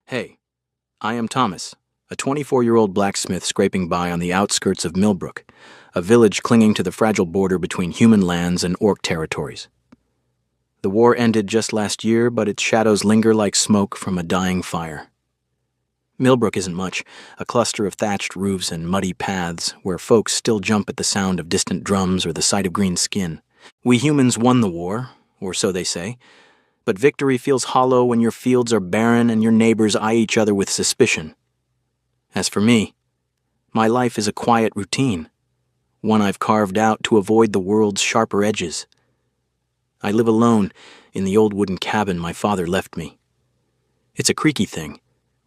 Hey, I am Thomas, a 24-year-old blacksmith scraping by on the outskirts of Millbrook, a village clinging to the fragile border between human lands and orc territories. The war ended just last year, but its shadows linger like smoke from a dying fire. Millbrook isn't much, a cluster of thatched roofs and muddy paths where folks still jump at the sound of distant drums or the sight of green skin. We humans won the war, or so they say, but victory feels hollow when your fields are barren and your neighbors eye each other with suspicion. As for me, my life is a quiet routine, one I've carved out to avoid the world's sharper edges. I live alone in the old wooden cabin my father left me. It's a creaky thing,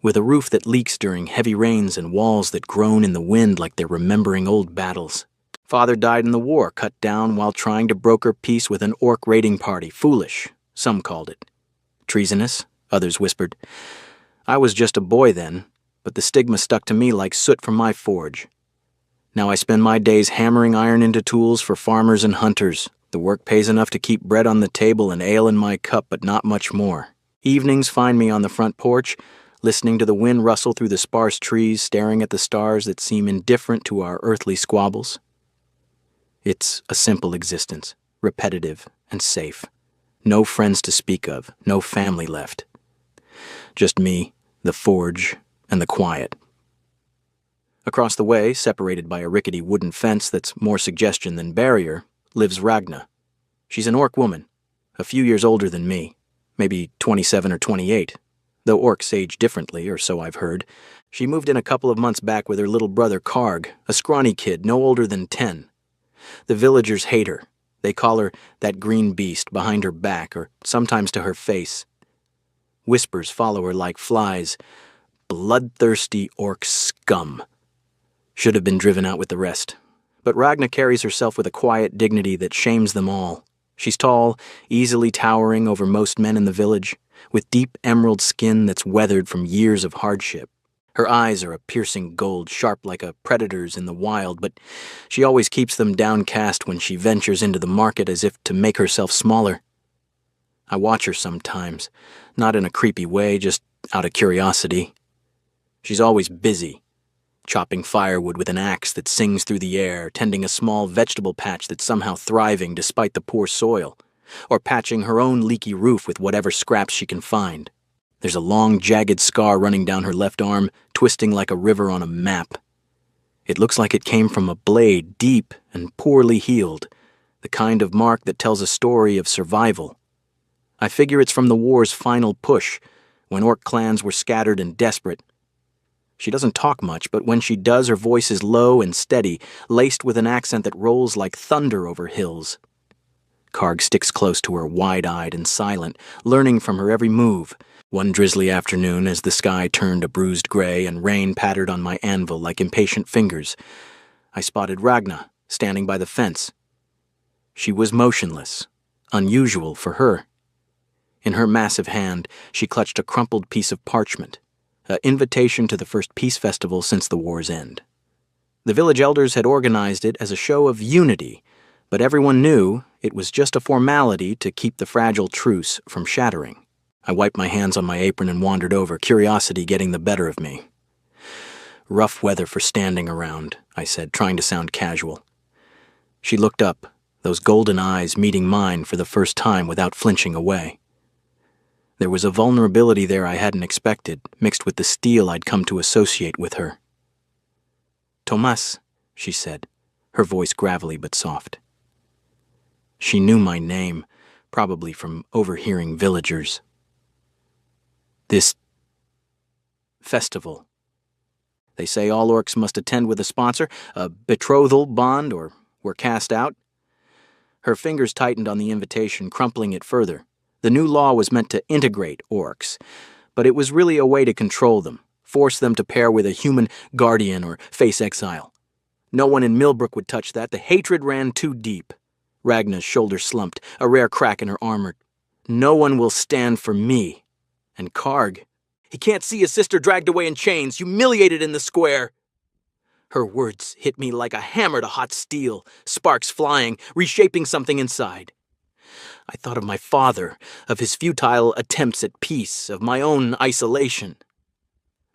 with a roof that leaks during heavy rains and walls that groan in the wind like they're remembering old battles. Father died in the war, cut down while trying to broker peace with an orc raiding party. Foolish, some called it. Treasonous, others whispered. I was just a boy then, but the stigma stuck to me like soot from my forge. Now I spend my days hammering iron into tools for farmers and hunters. The work pays enough to keep bread on the table and ale in my cup, but not much more. Evenings find me on the front porch, listening to the wind rustle through the sparse trees, staring at the stars that seem indifferent to our earthly squabbles. It's a simple existence, repetitive and safe. No friends to speak of, no family left. Just me, the forge, and the quiet. Across the way, separated by a rickety wooden fence that's more suggestion than barrier, lives Ragna. She's an orc woman, a few years older than me, maybe 27 or 28. Though orcs age differently, or so I've heard. She moved in a couple of months back with her little brother Karg, a scrawny kid no older than 10. The villagers hate her. They call her that green beast behind her back, or sometimes to her face. Whispers follow her like flies. Bloodthirsty orc scum. Should have been driven out with the rest. But Ragna carries herself with a quiet dignity that shames them all. She's tall, easily towering over most men in the village, with deep emerald skin that's weathered from years of hardship. Her eyes are a piercing gold, sharp like a predator's in the wild, but she always keeps them downcast when she ventures into the market as if to make herself smaller. I watch her sometimes, not in a creepy way, just out of curiosity. She's always busy, chopping firewood with an axe that sings through the air, tending a small vegetable patch that's somehow thriving despite the poor soil, or patching her own leaky roof with whatever scraps she can find. There's a long, jagged scar running down her left arm, twisting like a river on a map. It looks like it came from a blade, deep and poorly healed, the kind of mark that tells a story of survival. I figure it's from the war's final push, when orc clans were scattered and desperate. She doesn't talk much, but when she does, her voice is low and steady, laced with an accent that rolls like thunder over hills. Karg sticks close to her, wide-eyed and silent, learning from her every move. One drizzly afternoon, as the sky turned a bruised gray and rain pattered on my anvil like impatient fingers, I spotted Ragna, standing by the fence. She was motionless, unusual for her. In her massive hand, she clutched a crumpled piece of parchment, an invitation to the first peace festival since the war's end. The village elders had organized it as a show of unity, but everyone knew it was just a formality to keep the fragile truce from shattering. I wiped my hands on my apron and wandered over, curiosity getting the better of me. Rough weather for standing around, I said, trying to sound casual. She looked up, those golden eyes meeting mine for the first time without flinching away. There was a vulnerability there I hadn't expected, mixed with the steel I'd come to associate with her. Tomas, she said, her voice gravelly but soft. She knew my name, probably from overhearing villagers. This festival. They say all orcs must attend with a sponsor, a betrothal bond, or we're cast out. Her fingers tightened on the invitation, crumpling it further. The new law was meant to integrate orcs, but it was really a way to control them, force them to pair with a human guardian or face exile. No one in Millbrook would touch that. The hatred ran too deep. Ragna's shoulder slumped, a rare crack in her armor. No one will stand for me. And Karg, he can't see his sister dragged away in chains, humiliated in the square. Her words hit me like a hammer to hot steel, sparks flying, reshaping something inside. I thought of my father, of his futile attempts at peace, of my own isolation.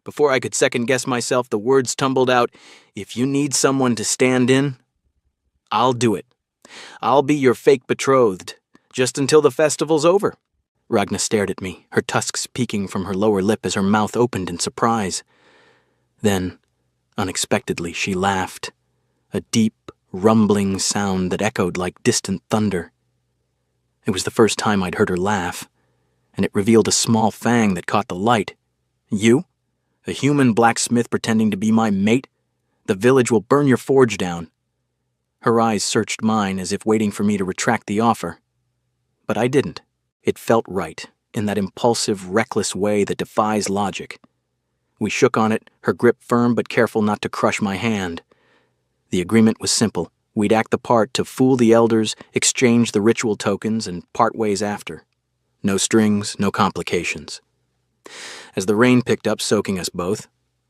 Before I could second-guess myself, the words tumbled out, "If you need someone to stand in, I'll do it. I'll be your fake betrothed, just until the festival's over." Ragna stared at me, her tusks peeking from her lower lip as her mouth opened in surprise. Then, unexpectedly, she laughed, a deep, rumbling sound that echoed like distant thunder. It was the first time I'd heard her laugh, and it revealed a small fang that caught the light. "You? A human blacksmith pretending to be my mate? The village will burn your forge down." Her eyes searched mine as if waiting for me to retract the offer. But I didn't. It felt right, in that impulsive, reckless way that defies logic. We shook on it, her grip firm but careful not to crush my hand. The agreement was simple. We'd act the part to fool the elders, exchange the ritual tokens, and part ways after. No strings, no complications. As the rain picked up, soaking us both,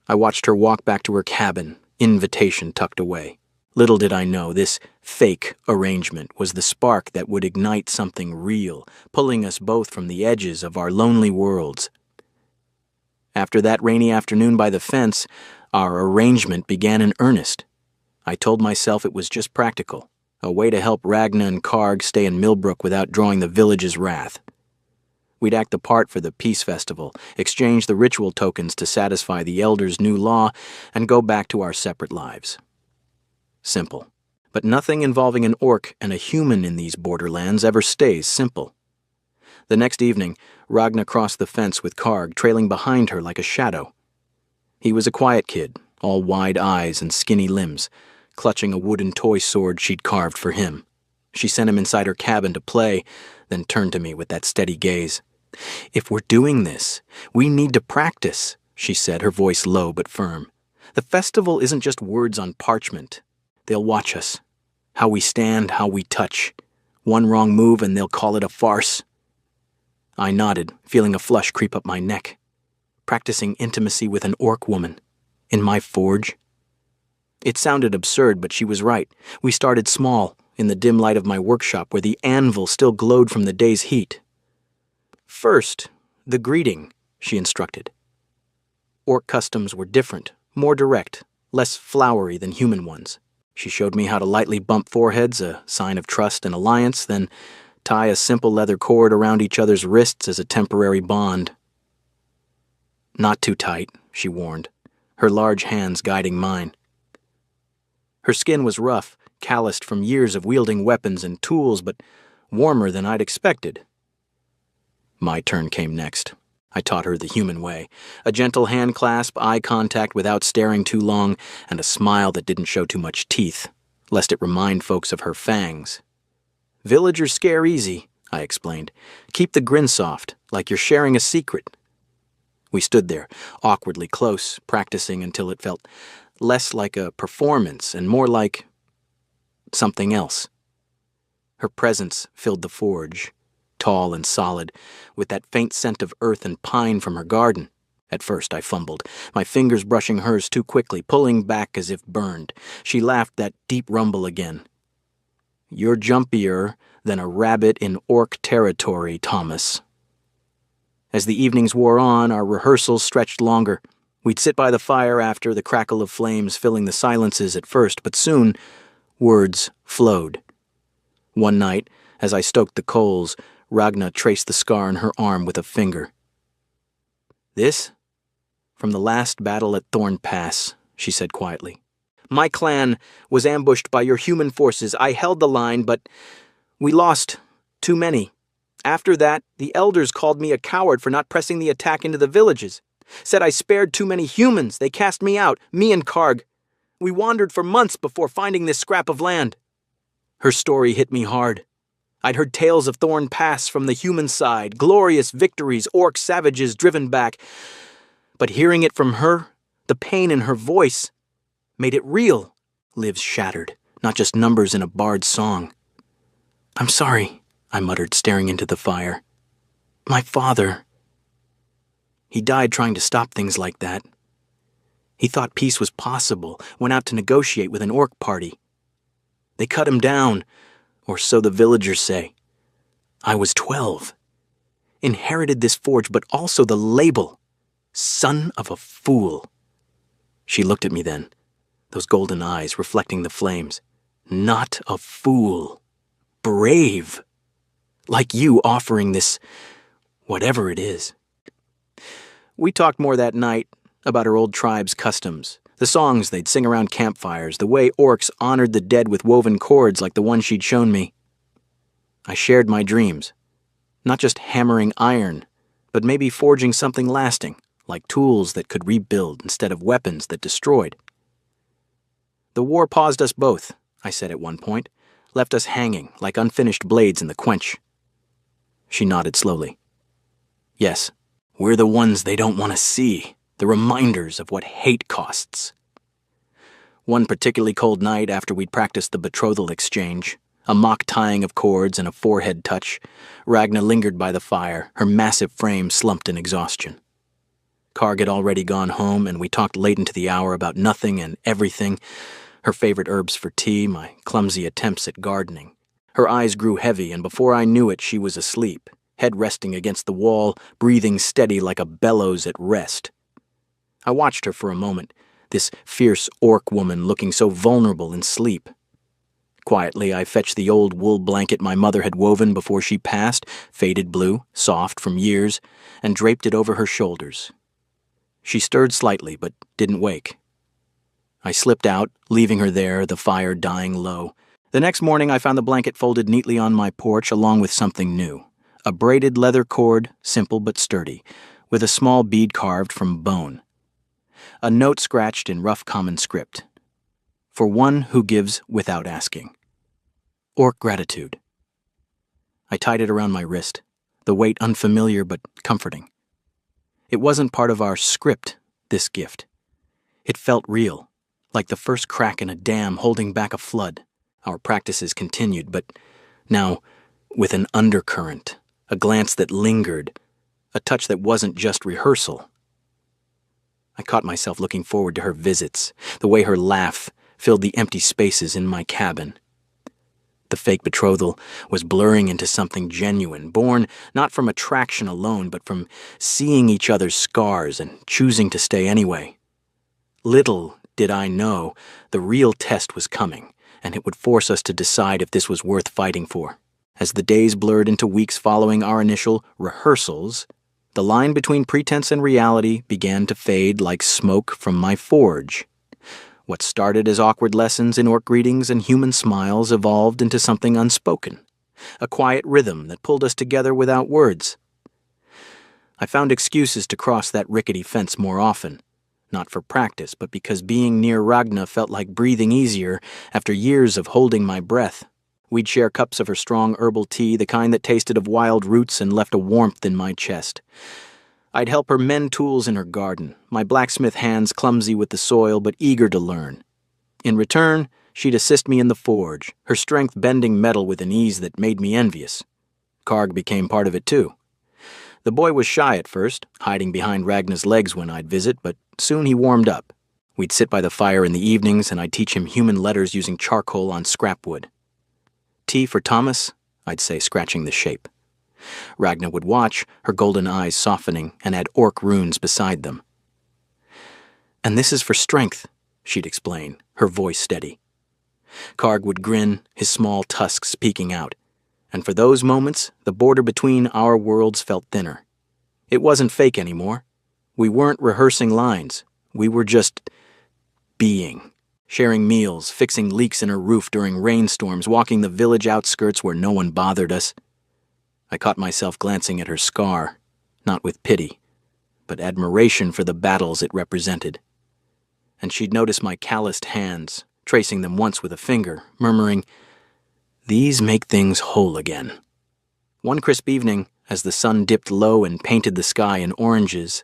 I watched her walk back to her cabin, invitation tucked away. Little did I know this fake arrangement was the spark that would ignite something real, pulling us both from the edges of our lonely worlds. After that rainy afternoon by the fence, our arrangement began in earnest. I told myself it was just practical, a way to help Ragna and Karg stay in Millbrook without drawing the village's wrath. We'd act the part for the peace festival, exchange the ritual tokens to satisfy the elders' new law, and go back to our separate lives. Simple. But nothing involving an orc and a human in these borderlands ever stays simple. The next evening, Ragna crossed the fence with Karg trailing behind her like a shadow. He was a quiet kid, all wide eyes and skinny limbs, clutching a wooden toy sword she'd carved for him. She sent him inside her cabin to play, then turned to me with that steady gaze. "If we're doing this, we need to practice," she said, her voice low but firm. "The festival isn't just words on parchment. They'll watch us. How we stand, how we touch. One wrong move and they'll call it a farce." I nodded, feeling a flush creep up my neck. Practicing intimacy with an orc woman. In my forge? It sounded absurd, but she was right. We started small, in the dim light of my workshop where the anvil still glowed from the day's heat. "First, the greeting," she instructed. Orc customs were different, more direct, less flowery than human ones. She showed me how to lightly bump foreheads, a sign of trust and alliance, then tie a simple leather cord around each other's wrists as a temporary bond. "Not too tight," she warned, her large hands guiding mine. Her skin was rough, calloused from years of wielding weapons and tools, but warmer than I'd expected. My turn came next. I taught her the human way. A gentle hand clasp, eye contact without staring too long, and a smile that didn't show too much teeth, lest it remind folks of her fangs. "Villagers scare easy," I explained. "Keep the grin soft, like you're sharing a secret." We stood there, awkwardly close, practicing until it felt less like a performance and more like something else. Her presence filled the forge, tall and solid, with that faint scent of earth and pine from her garden. At first I fumbled, my fingers brushing hers too quickly, pulling back as if burned. She laughed that deep rumble again. "You're jumpier than a rabbit in orc territory, Thomas." As the evenings wore on, our rehearsals stretched longer. We'd sit by the fire after, the crackle of flames filling the silences at first, but soon words flowed. One night, as I stoked the coals, Ragna traced the scar on her arm with a finger. "This? From the last battle at Thorn Pass," she said quietly. "My clan was ambushed by your human forces. I held the line, but we lost too many. After that, the elders called me a coward for not pressing the attack into the villages. Said I spared too many humans. They cast me out, me and Karg. We wandered for months before finding this scrap of land." Her story hit me hard. I'd heard tales of Thorn Pass from the human side, glorious victories, orc savages driven back. But hearing it from her, the pain in her voice, made it real. Lives shattered, not just numbers in a bard's song. "I'm sorry," I muttered, staring into the fire. "My father. He died trying to stop things like that. He thought peace was possible, went out to negotiate with an orc party. They cut him down, or so the villagers say. I was 12. Inherited this forge, but also the label. Son of a fool. She looked at me then, those golden eyes reflecting the flames. Not a fool. Brave. Like you offering this, whatever it is. We talked more that night about her old tribe's customs, the songs they'd sing around campfires, the way orcs honored the dead with woven cords like the one she'd shown me. I shared my dreams, not just hammering iron, but maybe forging something lasting, like tools that could rebuild instead of weapons that destroyed. The war paused us both, I said at one point, left us hanging like unfinished blades in the quench. She nodded slowly. Yes, we're the ones they don't want to see, the reminders of what hate costs. One particularly cold night after we'd practiced the betrothal exchange, a mock tying of cords and a forehead touch, Ragna lingered by the fire, her massive frame slumped in exhaustion. Karg had already gone home, and we talked late into the hour about nothing and everything, her favorite herbs for tea, my clumsy attempts at gardening. Her eyes grew heavy, and before I knew it, she was asleep, head resting against the wall, breathing steady like a bellows at rest. I watched her for a moment, this fierce orc woman looking so vulnerable in sleep. Quietly, I fetched the old wool blanket my mother had woven before she passed, faded blue, soft from years, and draped it over her shoulders. She stirred slightly, but didn't wake. I slipped out, leaving her there, the fire dying low. The next morning, I found the blanket folded neatly on my porch along with something new. A braided leather cord, simple but sturdy, with a small bead carved from bone. A note scratched in rough common script. For one who gives without asking. Orc gratitude. I tied it around my wrist, the weight unfamiliar but comforting. It wasn't part of our script, this gift. It felt real, like the first crack in a dam holding back a flood. Our practices continued, but now with an undercurrent, a glance that lingered, a touch that wasn't just rehearsal. I caught myself looking forward to her visits, the way her laugh filled the empty spaces in my cabin. The fake betrothal was blurring into something genuine, born not from attraction alone, but from seeing each other's scars and choosing to stay anyway. Little did I know the real test was coming, and it would force us to decide if this was worth fighting for. As the days blurred into weeks following our initial rehearsals, the line between pretense and reality began to fade like smoke from my forge. What started as awkward lessons in orc greetings and human smiles evolved into something unspoken, a quiet rhythm that pulled us together without words. I found excuses to cross that rickety fence more often, not for practice, but because being near Ragna felt like breathing easier after years of holding my breath. We'd share cups of her strong herbal tea, the kind that tasted of wild roots and left a warmth in my chest. I'd help her mend tools in her garden, my blacksmith hands clumsy with the soil but eager to learn. In return, she'd assist me in the forge, her strength bending metal with an ease that made me envious. Karg became part of it too. The boy was shy at first, hiding behind Ragna's legs when I'd visit, but soon he warmed up. We'd sit by the fire in the evenings and I'd teach him human letters using charcoal on scrap wood. Tea for Thomas, I'd say, scratching the shape. Ragna would watch, her golden eyes softening, and add orc runes beside them. And this is for strength, she'd explain, her voice steady. Karg would grin, his small tusks peeking out, and for those moments, the border between our worlds felt thinner. It wasn't fake anymore. We weren't rehearsing lines. We were just being. Sharing meals, fixing leaks in her roof during rainstorms, walking the village outskirts where no one bothered us. I caught myself glancing at her scar, not with pity, but admiration for the battles it represented. And she'd notice my calloused hands, tracing them once with a finger, murmuring, "These make things whole again." One crisp evening, as the sun dipped low and painted the sky in oranges,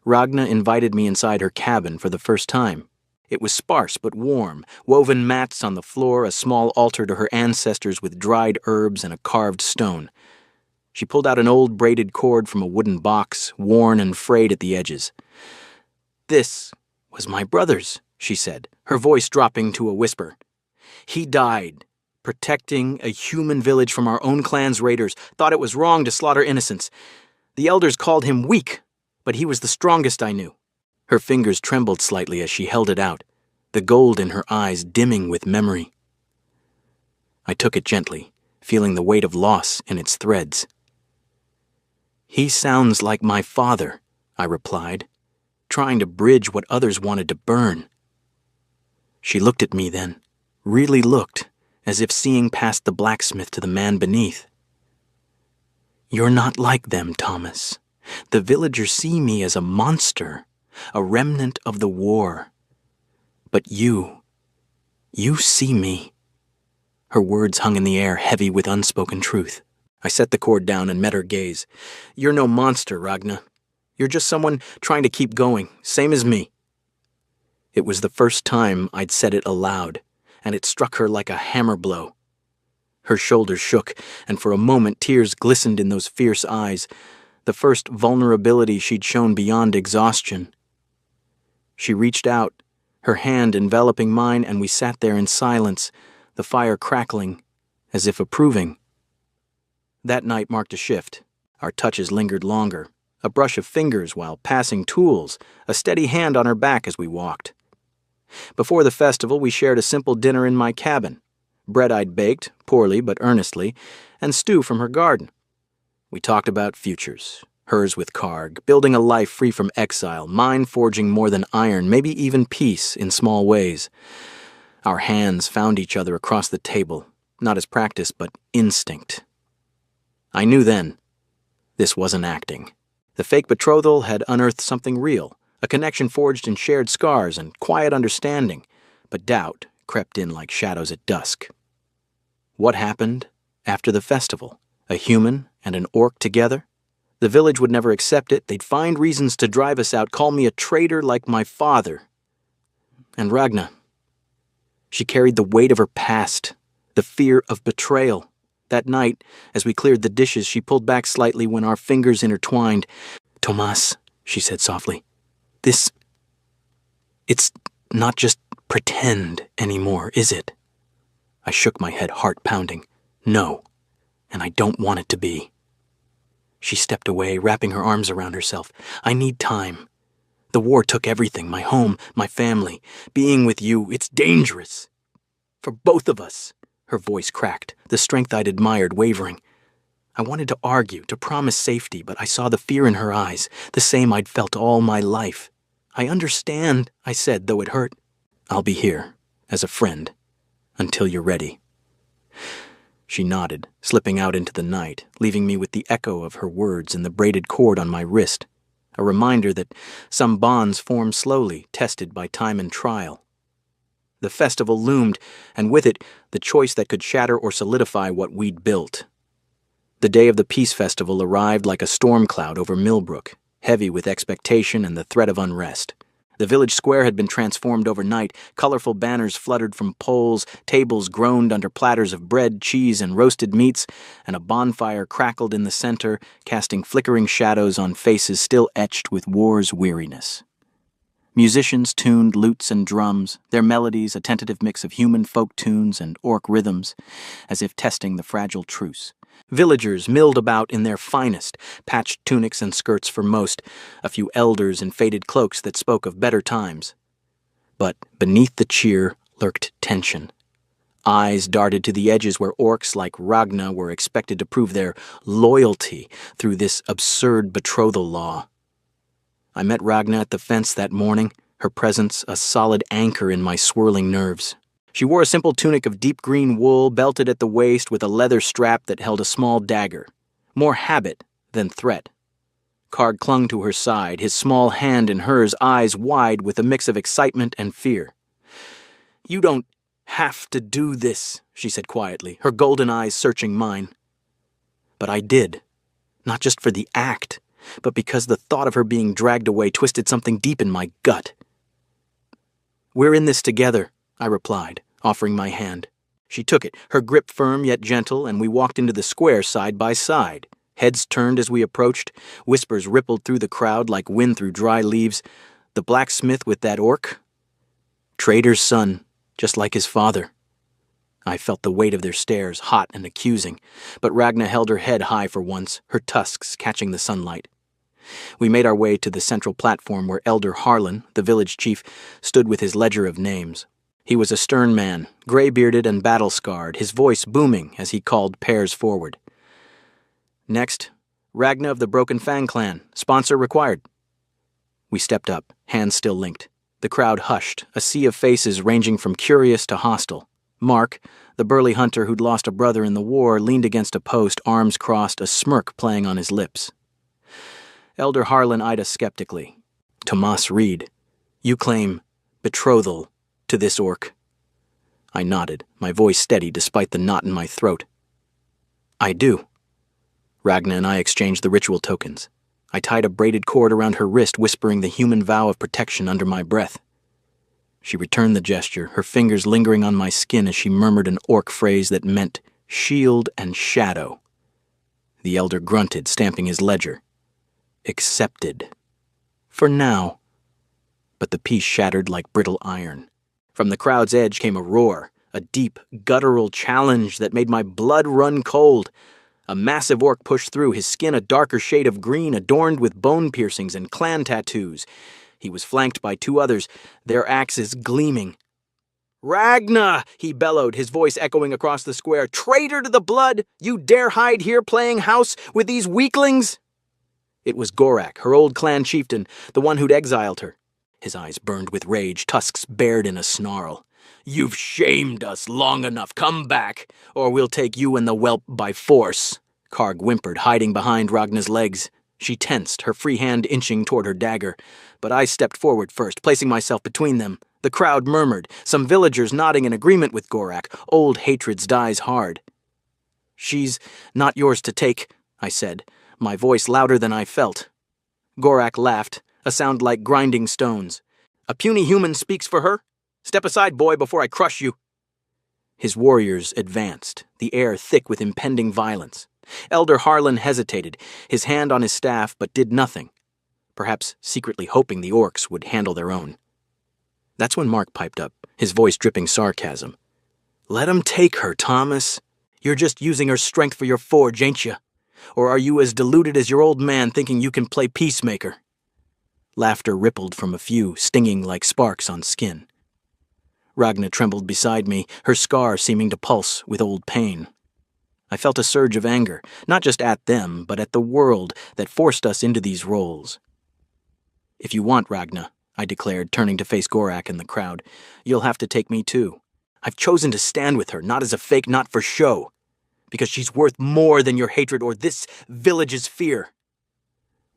Ragna invited me inside her cabin for the first time. It was sparse but warm, woven mats on the floor, a small altar to her ancestors with dried herbs and a carved stone. She pulled out an old braided cord from a wooden box, worn and frayed at the edges. "This was my brother's," she said, her voice dropping to a whisper. "He died, protecting a human village from our own clan's raiders, thought it was wrong to slaughter innocents. The elders called him weak, But he was the strongest I knew. Her fingers trembled slightly as she held it out, the gold in her eyes dimming with memory. I took it gently, feeling the weight of loss in its threads. "He sounds like my father," I replied, trying to bridge what others wanted to burn. She looked at me then, really looked, as if seeing past the blacksmith to the man beneath. "You're not like them, Thomas. The villagers see me as a monster, a remnant of the war. But you see me." Her words hung in the air, heavy with unspoken truth. I set the cord down and met her gaze. "You're no monster, Ragna. You're just someone trying to keep going, same as me." It was the first time I'd said it aloud, and it struck her like a hammer blow. Her shoulders shook, and for a moment tears glistened in those fierce eyes, the first vulnerability she'd shown beyond exhaustion. She reached out, her hand enveloping mine, and we sat there in silence, the fire crackling, as if approving. That night marked a shift. Our touches lingered longer, a brush of fingers while passing tools, a steady hand on her back as we walked. Before the festival, we shared a simple dinner in my cabin. Bread I'd baked, poorly but earnestly, and stew from her garden. We talked about futures, hers with Karg, building a life free from exile, mine forging more than iron, maybe even peace in small ways. Our hands found each other across the table, not as practice, but instinct. I knew then, this wasn't acting. The fake betrothal had unearthed something real, a connection forged in shared scars and quiet understanding, but doubt crept in like shadows at dusk. What happened after the festival? A human and an orc together? The village would never accept it. They'd find reasons to drive us out, call me a traitor like my father. And Ragna, she carried the weight of her past, the fear of betrayal. That night, as we cleared the dishes, she pulled back slightly when our fingers intertwined. "Tomas," she said softly, it's not just pretend anymore, is it?" I shook my head, heart pounding. "No, and I don't want it to be." She stepped away, wrapping her arms around herself. "I need time. The war took everything, my home, my family. Being with you, it's dangerous. For both of us." Her voice cracked, the strength I'd admired wavering. I wanted to argue, to promise safety, but I saw the fear in her eyes, the same I'd felt all my life. "I understand," I said, though it hurt. "I'll be here, as a friend, until you're ready." She nodded, slipping out into the night, leaving me with the echo of her words and the braided cord on my wrist, a reminder that some bonds form slowly, tested by time and trial. The festival loomed, and with it, the choice that could shatter or solidify what we'd built. The day of the Peace Festival arrived like a storm cloud over Millbrook, heavy with expectation and the threat of unrest. The village square had been transformed overnight. Colorful banners fluttered from poles, tables groaned under platters of bread, cheese, and roasted meats, and a bonfire crackled in the center, casting flickering shadows on faces still etched with war's weariness. Musicians tuned lutes and drums, their melodies a tentative mix of human folk tunes and orc rhythms, as if testing the fragile truce. Villagers milled about in their finest, patched tunics and skirts for most, a few elders in faded cloaks that spoke of better times. But beneath the cheer lurked tension. Eyes darted to the edges where orcs like Ragna were expected to prove their loyalty through this absurd betrothal law. I met Ragna at the fence that morning, her presence a solid anchor in my swirling nerves. She wore a simple tunic of deep green wool, belted at the waist with a leather strap that held a small dagger. More habit than threat. Karg clung to her side, his small hand in hers, eyes wide with a mix of excitement and fear. "You don't have to do this," she said quietly, her golden eyes searching mine. But I did, not just for the act, but because the thought of her being dragged away twisted something deep in my gut. "We're in this together," I replied, offering my hand. She took it, her grip firm yet gentle, and we walked into the square side by side. Heads turned as we approached, whispers rippled through the crowd like wind through dry leaves. The blacksmith with that orc? Trader's son, just like his father. I felt the weight of their stares, hot and accusing, but Ragna held her head high for once, her tusks catching the sunlight. We made our way to the central platform where Elder Harlan, the village chief, stood with his ledger of names. He was a stern man, gray-bearded and battle-scarred, his voice booming as he called pairs forward. Next, Ragna of the Broken Fang clan, sponsor required. We stepped up, hands still linked. The crowd hushed, a sea of faces ranging from curious to hostile. Mark, the burly hunter who'd lost a brother in the war, leaned against a post, arms crossed, a smirk playing on his lips. Elder Harlan eyed us skeptically. Tomas Reed, you claim betrothal to this orc? I nodded, my voice steady despite the knot in my throat. I do. Ragna and I exchanged the ritual tokens. I tied a braided cord around her wrist, whispering the human vow of protection under my breath. She returned the gesture, her fingers lingering on my skin as she murmured an orc phrase that meant shield and shadow. The elder grunted, stamping his ledger. Accepted. For now. But the piece shattered like brittle iron. From the crowd's edge came a roar, a deep, guttural challenge that made my blood run cold. A massive orc pushed through, his skin a darker shade of green adorned with bone piercings and clan tattoos. He was flanked by two others, their axes gleaming. "Ragna!" he bellowed, his voice echoing across the square. "Traitor to the blood! You dare hide here playing house with these weaklings?" It was Gorak, her old clan chieftain, the one who'd exiled her. His eyes burned with rage, tusks bared in a snarl. "You've shamed us long enough. Come back, or we'll take you and the whelp by force." Karg whimpered, hiding behind Ragna's legs. She tensed, her free hand inching toward her dagger. But I stepped forward first, placing myself between them. The crowd murmured, some villagers nodding in agreement with Gorak. Old hatreds dies hard. "She's not yours to take," I said, my voice louder than I felt. Gorak laughed, a sound like grinding stones. "A puny human speaks for her? Step aside, boy, before I crush you." His warriors advanced, the air thick with impending violence. Elder Harlan hesitated, his hand on his staff, but did nothing, perhaps secretly hoping the orcs would handle their own. That's when Mark piped up, his voice dripping sarcasm. "Let 'em take her, Thomas. You're just using her strength for your forge, ain't you? Or are you as deluded as your old man thinking you can play peacemaker?" Laughter rippled from a few, stinging like sparks on skin. Ragna trembled beside me, her scar seeming to pulse with old pain. I felt a surge of anger, not just at them, but at the world that forced us into these roles. "If you want, Ragna," I declared, turning to face Gorak and the crowd, "you'll have to take me too. I've chosen to stand with her, not as a fake, not for show, because she's worth more than your hatred or this village's fear."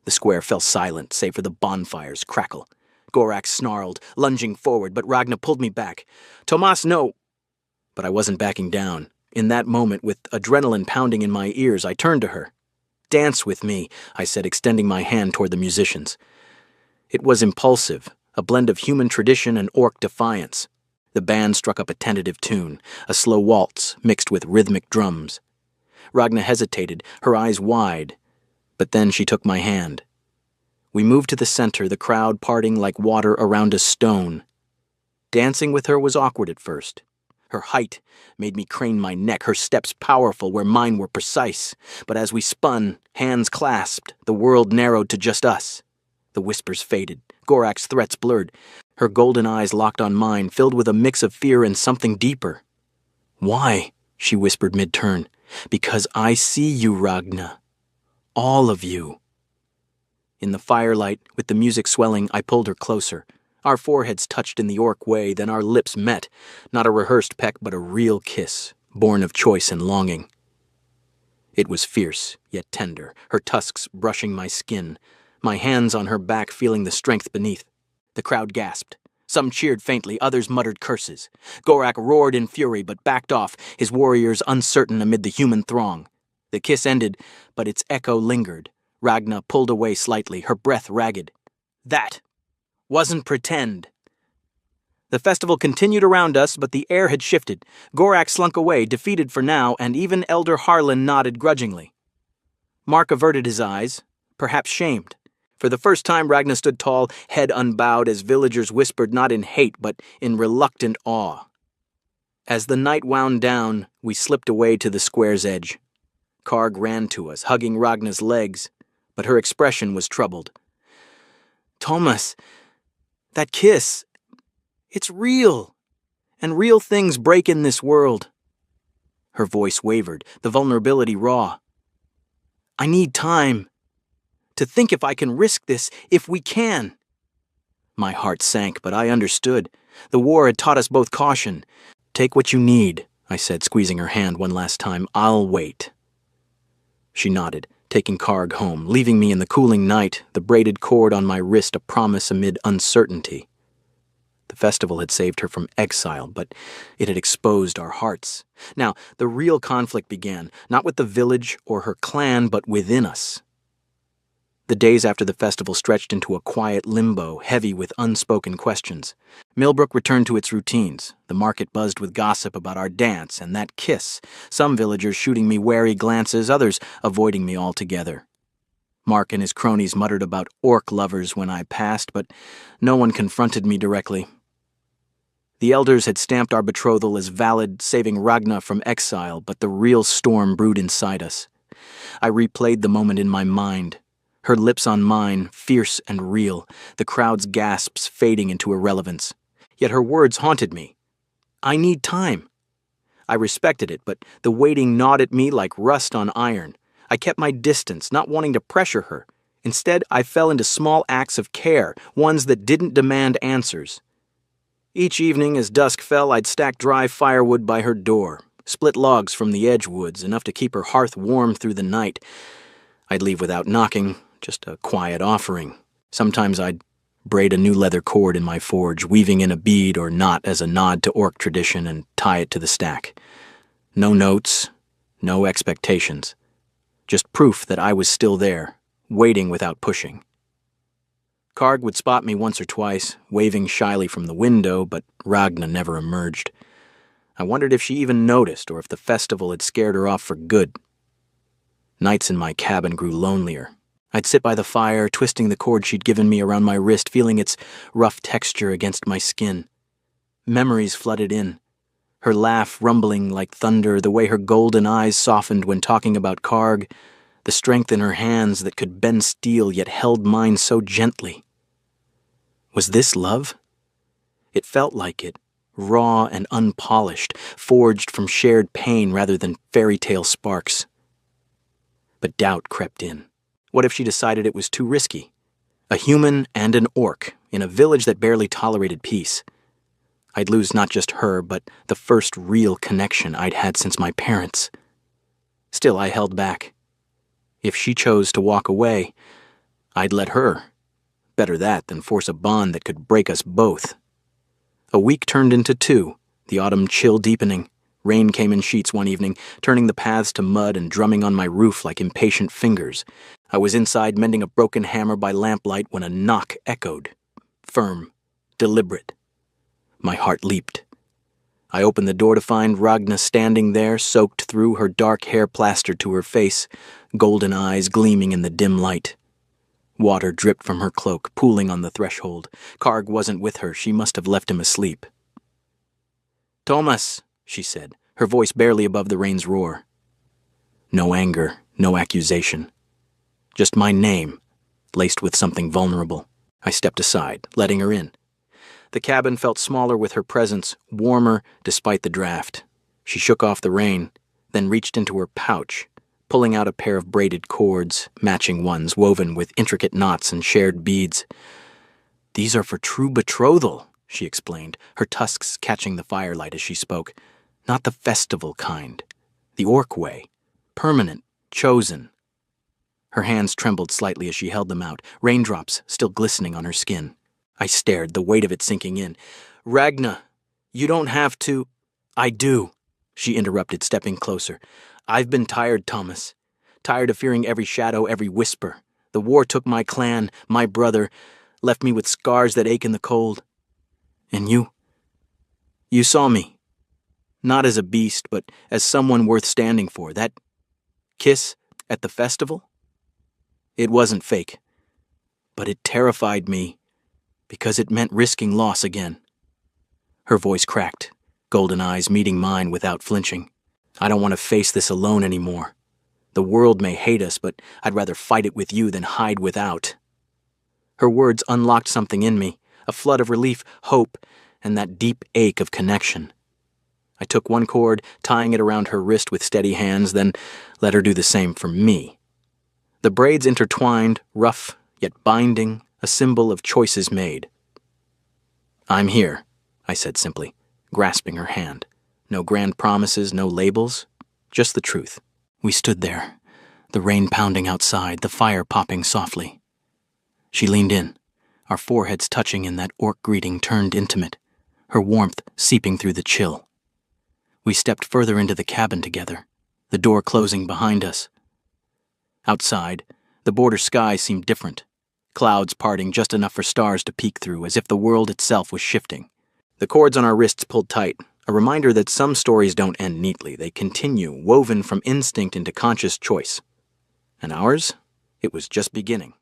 The square fell silent, save for the bonfire's crackle. Gorak snarled, lunging forward, but Ragna pulled me back. "Tomas, no!" But I wasn't backing down. In that moment, with adrenaline pounding in my ears, I turned to her. "Dance with me," I said, extending my hand toward the musicians. It was impulsive, a blend of human tradition and orc defiance. The band struck up a tentative tune, a slow waltz mixed with rhythmic drums. Ragna hesitated, her eyes wide, but then she took my hand. We moved to the center, the crowd parting like water around a stone. Dancing with her was awkward at first. Her height made me crane my neck, her steps powerful where mine were precise. But as we spun, hands clasped, the world narrowed to just us. The whispers faded, Gorak's threats blurred. Her golden eyes locked on mine, filled with a mix of fear and something deeper. "Why?" she whispered mid-turn. "Because I see you, Ragna. All of you." In the firelight, with the music swelling, I pulled her closer. Our foreheads touched in the orc way, then our lips met, not a rehearsed peck but a real kiss, born of choice and longing. It was fierce, yet tender, her tusks brushing my skin, my hands on her back feeling the strength beneath. The crowd gasped. Some cheered faintly, others muttered curses. Gorak roared in fury but backed off, his warriors uncertain amid the human throng. The kiss ended, but its echo lingered. Ragna pulled away slightly, her breath ragged. "That wasn't pretend." The festival continued around us, but the air had shifted. Gorak slunk away, defeated for now, and even Elder Harlan nodded grudgingly. Mark averted his eyes, perhaps shamed. For the first time, Ragna stood tall, head unbowed, as villagers whispered not in hate, but in reluctant awe. As the night wound down, we slipped away to the square's edge. Karg ran to us, hugging Ragna's legs. but her expression was troubled. "Thomas, that kiss, it's real, and real things break in this world." Her voice wavered, the vulnerability raw. "I need time to think if I can risk this, if we can." My heart sank, but I understood. The war had taught us both caution. "Take what you need," I said, squeezing her hand one last time. "I'll wait." She nodded, taking Karg home, leaving me in the cooling night, the braided cord on my wrist a promise amid uncertainty. The festival had saved her from exile, but it had exposed our hearts. Now, the real conflict began, not with the village or her clan, but within us. The days after the festival stretched into a quiet limbo, heavy with unspoken questions. Millbrook returned to its routines. The market buzzed with gossip about our dance and that kiss, some villagers shooting me wary glances, others avoiding me altogether. Mark and his cronies muttered about orc lovers when I passed, but no one confronted me directly. The elders had stamped our betrothal as valid, saving Ragna from exile, but the real storm brewed inside us. I replayed the moment in my mind. Her lips on mine, fierce and real, the crowd's gasps fading into irrelevance. Yet her words haunted me. "I need time." I respected it, but the waiting gnawed at me like rust on iron. I kept my distance, not wanting to pressure her. Instead, I fell into small acts of care, ones that didn't demand answers. Each evening as dusk fell, I'd stack dry firewood by her door, split logs from the edge woods, enough to keep her hearth warm through the night. I'd leave without knocking, just a quiet offering. Sometimes I'd braid a new leather cord in my forge, weaving in a bead or knot as a nod to orc tradition, and tie it to the stack. No notes, no expectations. Just proof that I was still there, waiting without pushing. Karg would spot me once or twice, waving shyly from the window, but Ragna never emerged. I wondered if she even noticed, or if the festival had scared her off for good. Nights in my cabin grew lonelier. I'd sit by the fire, twisting the cord she'd given me around my wrist, feeling its rough texture against my skin. Memories flooded in. Her laugh rumbling like thunder, the way her golden eyes softened when talking about Karg, the strength in her hands that could bend steel yet held mine so gently. Was this love? It felt like it, raw and unpolished, forged from shared pain rather than fairy tale sparks. But doubt crept in. What if she decided it was too risky? A human and an orc, in a village that barely tolerated peace. I'd lose not just her, but the first real connection I'd had since my parents. Still, I held back. If she chose to walk away, I'd let her. Better that than force a bond that could break us both. A week turned into 2, the autumn chill deepening. Rain came in sheets one evening, turning the paths to mud and drumming on my roof like impatient fingers. I was inside mending a broken hammer by lamplight when a knock echoed. Firm, deliberate. My heart leaped. I opened the door to find Ragna standing there, soaked through, her dark hair plastered to her face, golden eyes gleaming in the dim light. Water dripped from her cloak, pooling on the threshold. Karg wasn't with her. She must have left him asleep. "Thomas," she said, her voice barely above the rain's roar. No anger, no accusation. Just my name, laced with something vulnerable. I stepped aside, letting her in. The cabin felt smaller with her presence, warmer despite the draft. She shook off the rain, then reached into her pouch, pulling out a pair of braided cords, matching ones woven with intricate knots and shared beads. "These are for true betrothal," she explained, her tusks catching the firelight as she spoke. "Not the festival kind. The orc way. Permanent. Chosen." Her hands trembled slightly as she held them out, raindrops still glistening on her skin. I stared, the weight of it sinking in. "Ragna, you don't have to—" "I do," she interrupted, stepping closer. "I've been tired, Thomas. Tired of fearing every shadow, every whisper. The war took my clan, my brother, left me with scars that ache in the cold. And you saw me. Not as a beast, but as someone worth standing for. That kiss at the festival? It wasn't fake. But it terrified me because it meant risking loss again." Her voice cracked, golden eyes meeting mine without flinching. "I don't want to face this alone anymore. The world may hate us, but I'd rather fight it with you than hide without. Her words unlocked something in me, a flood of relief, hope, and that deep ache of connection. I took one cord, tying it around her wrist with steady hands, then let her do the same for me. The braids intertwined, rough yet binding, a symbol of choices made. "I'm here," I said simply, grasping her hand. No grand promises, no labels, just the truth. We stood there, the rain pounding outside, the fire popping softly. She leaned in, our foreheads touching in that orc greeting turned intimate, her warmth seeping through the chill. We stepped further into the cabin together, the door closing behind us. Outside, the border sky seemed different, clouds parting just enough for stars to peek through, as if the world itself was shifting. The cords on our wrists pulled tight, a reminder that some stories don't end neatly. They continue, woven from instinct into conscious choice. And ours? It was just beginning.